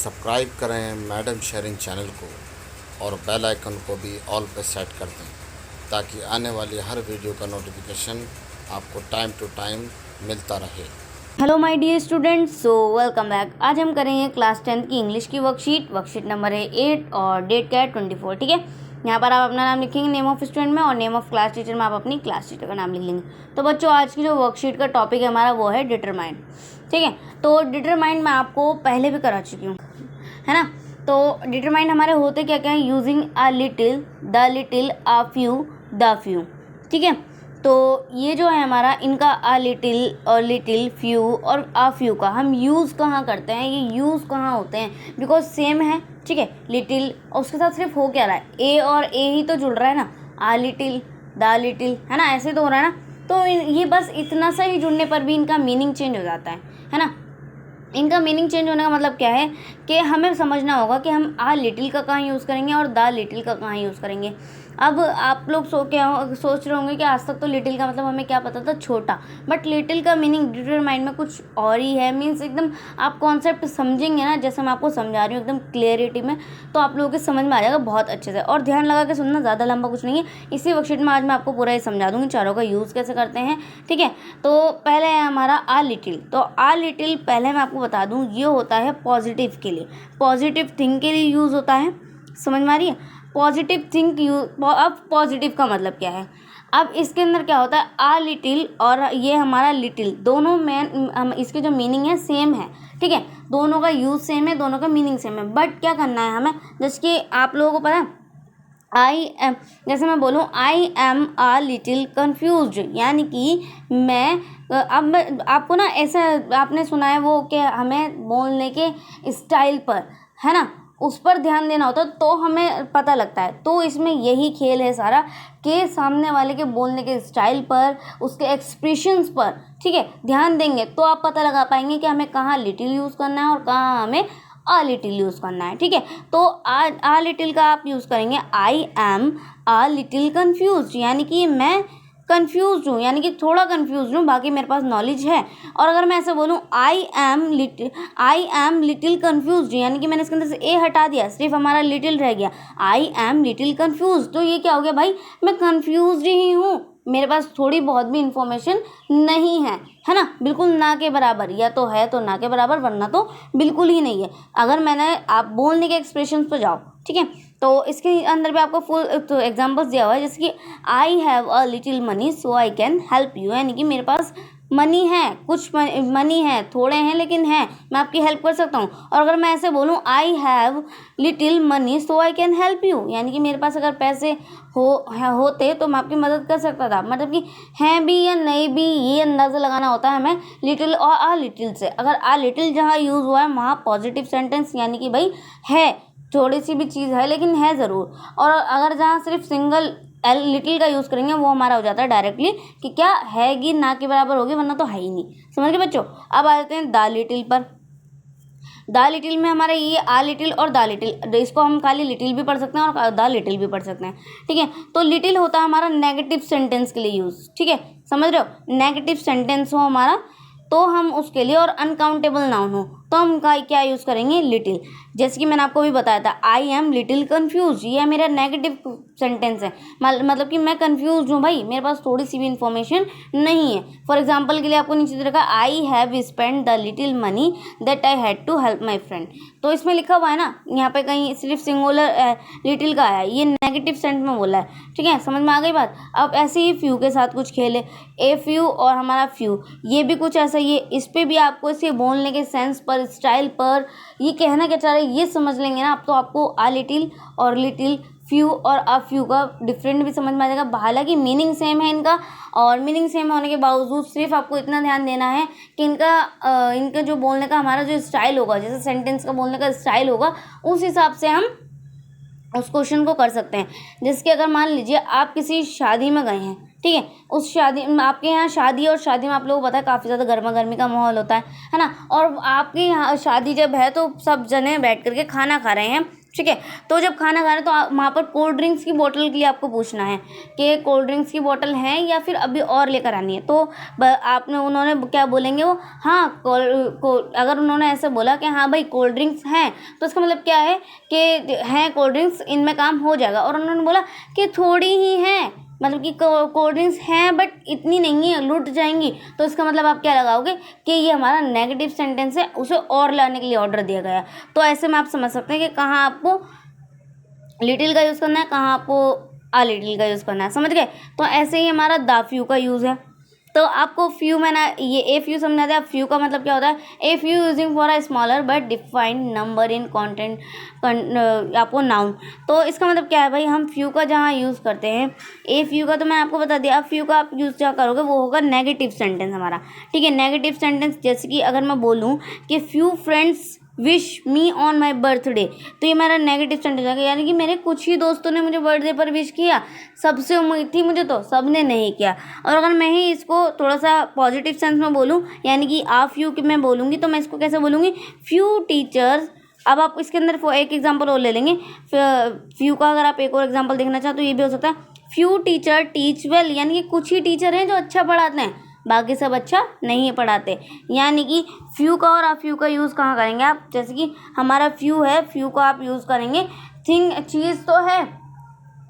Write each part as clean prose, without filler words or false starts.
Subscribe करें madam sharing channel को और बेल आइकन को भी ऑल पे सेट कर दें ताकि आने वाली हर वीडियो का नोटिफिकेशन आपको टाइम टू टाइम मिलता रहे। Hello my dear students, so welcome back. आज हम करेंगे क्लास 10 की इंग्लिश की वर्कशीट नंबर है 8 और डेट क्या है 24। ठीक है, यहाँ पर आप अपना नाम लिखेंगे नेम ऑफ स्टूडेंट में, और नेम ऑफ क्लास टीचर में आप अपनी क्लास टीचर का नाम लिख लेंगे। तो बच्चों, आज की जो वर्कशीट का टॉपिक है हमारा वो है डिटरमाइन। ठीक है, तो डिटरमाइन मैं आपको पहले भी करा चुकी हूँ, है ना। तो डिटरमाइन हमारे होते क्या क्या है, using a little, the little, a few, the few. ठीक है, तो ये जो है हमारा इनका अ लिटिल और लिटिल, फ्यू और अ फ्यू का हम यूज़ कहाँ करते हैं, ये यूज़ कहाँ होते हैं, बिकॉज सेम है। ठीक है, लिटिल और उसके साथ सिर्फ हो क्या रहा है, ए और ए ही तो जुड़ रहा है ना, अ लिटिल, द लिटिल, है ना, ऐसे तो हो रहा है ना। तो ये बस इतना सा ही जुड़ने पर भी इनका मीनिंग चेंज हो जाता है ना। इनका मीनिंग चेंज होने का मतलब क्या है कि हमें समझना होगा कि हम आ लिटिल का कहाँ यूज़ करेंगे और द लिटिल का कहाँ यूज़ करेंगे। अब आप लोग सोच रहे होंगे कि आज तक तो लिटिल का मतलब हमें क्या पता था, छोटा, बट लिटिल का मीनिंग डिटरमाइन में कुछ और ही है। मीन्स एकदम आप कॉन्सेप्ट समझेंगे ना, जैसे मैं आपको समझा रही हूँ एकदम क्लियरिटी में, तो आप लोगों के समझ में आ जाएगा बहुत अच्छे से। और ध्यान लगा के सुनना, ज़्यादा लंबा कुछ नहीं है। इसी वर्कशीट में आज मैं आपको पूरा ही समझा दूँगी चारों का यूज़ कैसे करते हैं। ठीक है, तो पहले है हमारा आ लिटिल। तो आ लिटिल पहले मैं आपको बता दूँ, ये होता है पॉजिटिव के लिए, पॉजिटिव थिंग के लिए यूज़ होता है। समझ में आ रही है, पॉजिटिव थिंक यूज। अब पॉजिटिव का मतलब क्या है, अब इसके अंदर क्या होता है, आ लिटिल और ये हमारा लिटिल दोनों में इसके जो मीनिंग है सेम है। ठीक है, दोनों का यूज सेम है, दोनों का मीनिंग सेम है, बट क्या करना है हमें, जैसे कि आप लोगों को पता है आई एम, जैसे मैं बोलूँ I am uh little confuse, यानी कि अब आपको ना ऐसा आपने सुना है वो कि हमें बोलने के स्टाइल पर, है ना, उस पर ध्यान देना होता है तो हमें पता लगता है। तो इसमें यही खेल है सारा कि सामने वाले के बोलने के स्टाइल पर, उसके एक्सप्रेशंस पर, ठीक है, ध्यान देंगे तो आप पता लगा पाएंगे कि हमें कहाँ लिटिल यूज़ करना है और कहाँ हमें आ लिटिल यूज़ करना है। ठीक है, तो आ लिटिल का आप यूज़ करेंगे I am uh little confuse, यानी कि मैं कन्फ्यूज हूँ, यानी कि थोड़ा कन्फ्यूज हूँ, बाकी मेरे पास नॉलेज है। और अगर मैं ऐसे बोलूँ आई एम लिटिल कन्फ्यूज, यानी कि मैंने इसके अंदर से ए हटा दिया, सिर्फ हमारा लिटिल रह गया, आई एम लिटिल कन्फ्यूज, तो ये क्या हो गया भाई, मैं कन्फ्यूज ही हूँ, मेरे पास थोड़ी बहुत भी इंफॉर्मेशन नहीं है ना। बिल्कुल ना के बराबर, या तो है तो ना के बराबर, वरना तो बिल्कुल ही नहीं है। अगर मैंने आप बोलने के एक्सप्रेशन पर जाओ, ठीक है, तो इसके अंदर भी आपको फुल तो एग्जांपल्स दिया हुआ है, जैसे कि I have a little money so I can help you, यानी कि मेरे पास मनी है, कुछ मनी है, थोड़े हैं लेकिन है, मैं आपकी हेल्प कर सकता हूँ। और अगर मैं ऐसे बोलूँ I have little money so I can help you, यानी कि मेरे पास अगर पैसे होते तो मैं आपकी मदद कर सकता था। मतलब कि हैं भी या नहीं भी, ये अंदाज़ा लगाना होता है हमें लिटिल और आ लिटिल से। अगर आ लिटिल जहाँ यूज़ हुआ है वहाँ पॉजिटिव सेंटेंस, यानी कि भाई है, थोड़ी सी भी चीज़ है लेकिन है ज़रूर। और अगर जहाँ सिर्फ सिंगल एल लिटिल का यूज़ करेंगे वो हमारा हो जाता है डायरेक्टली कि क्या हैगी, ना के बराबर होगी, वरना तो है ही नहीं। समझ गए बच्चों। अब आ जाते हैं द लिटिल पर। द लिटिल में हमारा ये आ लिटिल और द लिटिल, इसको हम खाली लिटिल भी पढ़ सकते हैं और द लिटिल भी पढ़ सकते हैं। ठीक है, तो लिटिल होता है हमारा नेगेटिव सेंटेंस के लिए यूज़। ठीक है, समझ रहे हो, नेगेटिव सेंटेंस हो हमारा तो हम उसके लिए, और अनकाउंटेबल नाउन हो तो हम क्या यूज़ करेंगे, लिटिल। जैसे कि मैंने आपको भी बताया था आई एम लिटिल कन्फ्यूज, ये मेरा नेगेटिव सेंटेंस है, मतलब कि मैं कन्फ्यूज हूँ भाई, मेरे पास थोड़ी सी भी इंफॉर्मेशन नहीं है। फॉर एग्जाम्पल के लिए आपको नीचे रखा I have spend the little money that I had to help my friend, तो इसमें लिखा हुआ है ना, यहाँ पे कहीं सिर्फ सिंगुलर लिटिल का आया, ये नेगेटिव सेंस में बोला है। ठीक है, समझ में आ गई बात। अब ऐसे ही फ्यू के साथ कुछ खेले, ए फ्यू और हमारा फ्यू, ये भी कुछ ऐसा ही है। इस पे भी आपको इसके बोलने के सेंस पर, स्टाइल पर, ये कहना क्या चाह रहे हैं ये समझ लेंगे ना आप, तो आपको आ लिटिल और लिटिल, फ्यू और अ फ्यू का डिफरेंट भी समझ में आ जाएगा। हालांकि मीनिंग सेम है इनका, और मीनिंग सेम होने के बावजूद सिर्फ आपको इतना ध्यान देना है कि इनका जो बोलने का हमारा जो स्टाइल होगा, जैसे सेंटेंस का बोलने का स्टाइल होगा, उस हिसाब से हम उस क्वेश्चन को कर सकते हैं। जैसे कि अगर मान लीजिए आप किसी शादी में गए हैं, ठीक है, उस शादी में, आपके यहाँ शादी, और शादी में आप लोगों को पता है काफ़ी ज़्यादा गर्मा गर्मी का माहौल होता है ना। और आपके यहाँ शादी जब है तो सब जने बैठ करके खाना खा रहे हैं, ठीक है। तो जब खाना खा रहे हैं तो वहाँ पर कोल्ड ड्रिंक्स की बोतल के लिए आपको पूछना है कि कोल्ड ड्रिंक्स की बोतल है या फिर अभी और लेकर आनी है। तो उन्होंने क्या बोलेंगे वो, हाँ अगर उन्होंने ऐसे बोला कि हाँ भाई कोल्ड ड्रिंक्स हैं, तो इसका मतलब क्या है कि हैं कोल्ड ड्रिंक्स, इनमें काम हो जाएगा। और उन्होंने बोला कि थोड़ी ही हैं, मतलब कि कोल्ड ड्रिंक्स हैं बट इतनी नहीं है, लूट जाएंगी, तो इसका मतलब आप क्या लगाओगे कि ये हमारा नेगेटिव सेंटेंस है, उसे और लाने के लिए ऑर्डर दिया गया। तो ऐसे में आप समझ सकते हैं कि कहाँ आपको लिटिल का यूज़ करना है, कहाँ आपको आ लिटिल का यूज़ करना है, समझ गए। तो ऐसे ही हमारा द फ्यू का यूज़ है। तो आपको फ्यू मैंने ये ए फ्यू समझा दिया। फ्यू का मतलब क्या होता है, a few using for a smaller but defined number in content आपको नाउन। तो इसका मतलब क्या है भाई, हम फ्यू का जहाँ यूज़ करते हैं, ए फ्यू का तो मैं आपको बता दिया। फ्यू का आप यूज़ जहाँ करोगे वो होगा नेगेटिव सेंटेंस हमारा, ठीक है। नेगेटिव सेंटेंस जैसे कि अगर मैं बोलूँ कि few friends wish me on my birthday, तो ये मेरा नेगेटिव सेंटेंस है, यानी कि मेरे कुछ ही दोस्तों ने मुझे बर्थडे पर विश किया, सबसे उम्मीद थी मुझे तो सबने नहीं किया। और अगर मैं ही इसको थोड़ा सा पॉजिटिव सेंस में बोलूँ, यानी कि आ फ्यू की मैं बोलूँगी, तो मैं इसको कैसे बोलूँगी, फ्यू टीचर्स। अब आप इसके अंदर एक एग्जाम्पल और ले लेंगे फ्यू का। अगर आप एक और एग्जाम्पल देखना चाहो तो ये भी हो सकता है, फ्यू टीचर टीच वेल, यानी कि कुछ ही टीचर हैं जो अच्छा पढ़ाते हैं, बाकी सब अच्छा नहीं पढ़ाते। यानी कि फ्यू का और आ फ्यू का यूज़ कहाँ करेंगे आप, जैसे कि हमारा फ्यू है, फ्यू का आप यूज़ करेंगे चीज़ तो है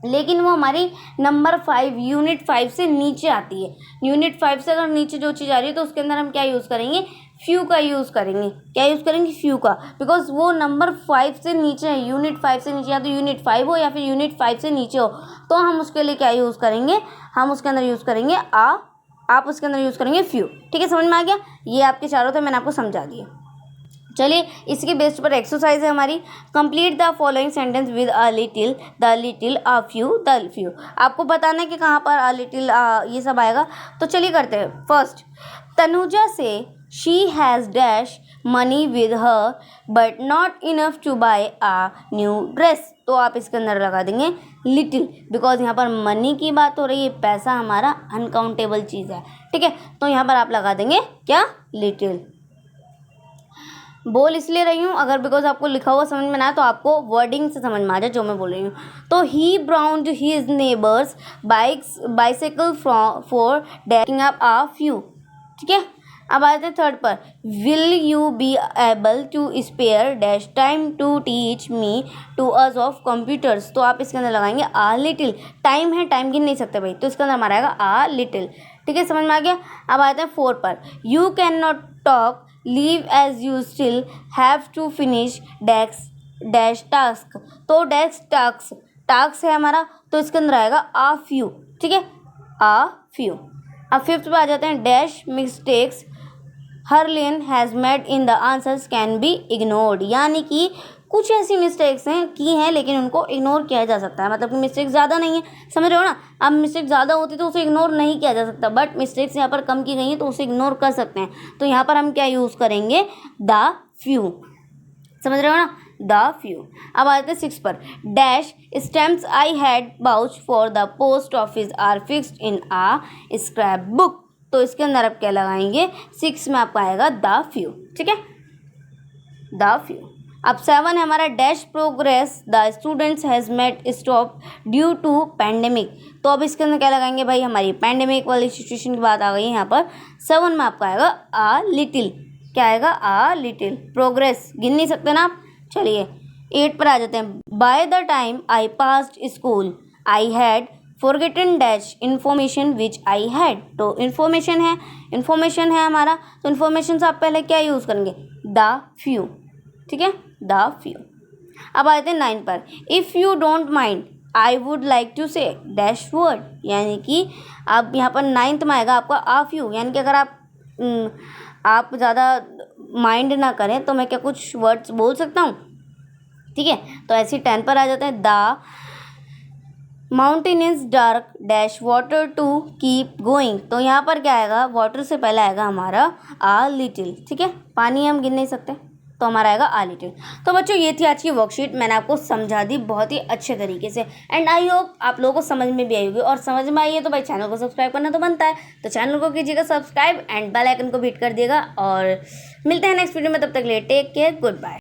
लेकिन वो हमारी नंबर 5 यूनिट 5 से नीचे आती है। यूनिट 5 से अगर नीचे जो चीज़ आ रही है तो उसके अंदर हम क्या यूज़ करेंगे, फ्यू का यूज़ करेंगे। क्या यूज़ करेंगे, फ्यू का, बिकॉज वो नंबर 5 से नीचे है, यूनिट 5 से नीचे, या तो यूनिट 5 हो या फिर यूनिट 5 से नीचे हो, तो हम उसके लिए क्या यूज़ करेंगे, हम उसके अंदर यूज़ करेंगे आप उसके अंदर यूज़ करेंगे फ्यू। ठीक है, समझ में आ गया। ये आपके चारों थे, मैंने आपको समझा दिया। चलिए इसके बेस पर एक्सरसाइज है हमारी, complete the following sentence with a little, the little, a few, the few. आपको बताना है कि कहाँ पर अ लिटिल ये सब आएगा। तो चलिए करते हैं। फर्स्ट, तनुजा से she has dash money with her but not enough to buy a new dress. तो आप इसके अंदर लगा देंगे लिटिल, बिकॉज यहाँ पर मनी की बात हो रही है, पैसा हमारा अनकाउंटेबल चीज़ है। ठीक है, तो यहाँ पर आप लगा देंगे क्या, लिटिल। बोल इसलिए रही हूँ अगर बिकॉज आपको लिखा हुआ समझ में ना आए तो आपको वर्डिंग से समझ में आ जाए जो मैं बोल रही हूँ। तो he borrowed his neighbours bicycle for dashing up a few. ठीक है, अब आते हैं थर्ड पर, will you be able to spare dash time to teach me to use of computers. तो आप इसके अंदर लगाएंगे आ लिटिल। टाइम है, टाइम गिन नहीं सकते भाई, तो इसके अंदर हमारा आएगा आ लिटिल। ठीक है, समझ में आ गया। अब आते हैं फोर पर, you can not talk leave as you still have to finish dash task. तो डैश टास्क है हमारा, तो इसके अंदर आएगा आ फ्यू। ठीक है, आ फ्यू। अब फिफ्थ पे आ जाते हैं, dash mistakes Harleen has made in the answers can be ignored. यानी कि कुछ ऐसी मिस्टेक्स हैं की हैं लेकिन उनको इग्नोर किया जा सकता है, मतलब कि मिस्टेक ज़्यादा नहीं है, समझ रहे हो ना। अब मिस्टेक ज़्यादा होती तो उसे इग्नोर नहीं किया जा सकता, बट मिस्टेक्स यहाँ पर कम की गई हैं तो उसे इग्नोर कर सकते हैं। तो यहाँ पर हम क्या यूज़ करेंगे, द फ्यू। समझ रहे हो ना, द फ्यू। अब आते हैं सिक्स पर, dash stamps I had bought for the post office are fixed in a scrapbook. तो इसके अंदर आप क्या लगाएंगे, सिक्स में आपका आएगा द फ्यू। ठीक है, द फ्यू। अब सेवन है हमारा, dash progress the students has met stop due to pandemic. तो अब इसके अंदर क्या लगाएंगे भाई, हमारी पैंडेमिक वाली सिचुएशन की बात आ गई है यहाँ पर। सेवन में आपका आएगा आ लिटिल। क्या आएगा, आ लिटिल। प्रोग्रेस गिन नहीं सकते ना आप। चलिए एट पर आ जाते हैं, by the time I passed school I had forgotten dash information which I had. तो इन्फॉर्मेशन है हमारा, तो इन्फॉर्मेशन से आप पहले क्या यूज़ करेंगे, द फ्यू। ठीक है, द फ्यू। अब आते हैं नाइन पर, if you don't mind I would like to say dash word. यानी कि अब यहाँ पर नाइन्थ में आएगा आपका आ फ्यू, यानी कि अगर आप ज़्यादा माइंड ना करें तो मैं क्या कुछ वर्ड्स बोल सकता हूँ। ठीक है, तो ऐसे 10 पर आ जाते हैं, the mountain is dark dash water to keep going. तो यहाँ पर क्या आएगा, वाटर से पहले आएगा हमारा आ लिटिल। ठीक है, पानी हम गिन नहीं सकते तो हमारा आएगा आ लिटिल। तो बच्चों ये थी आज की वर्कशीट, मैंने आपको समझा दी बहुत ही अच्छे तरीके से, एंड आई होप आप लोगों को समझ में भी आई होगी। और समझ में आई है तो भाई चैनल को सब्सक्राइब करना तो बनता है, तो चैनल को कीजिएगा सब्सक्राइब एंड बेल आइकन को भी हिट कर दिएगा। और मिलते हैं नेक्स्ट वीडियो में, तब तक के लिए टेक केयर, गुड बाय।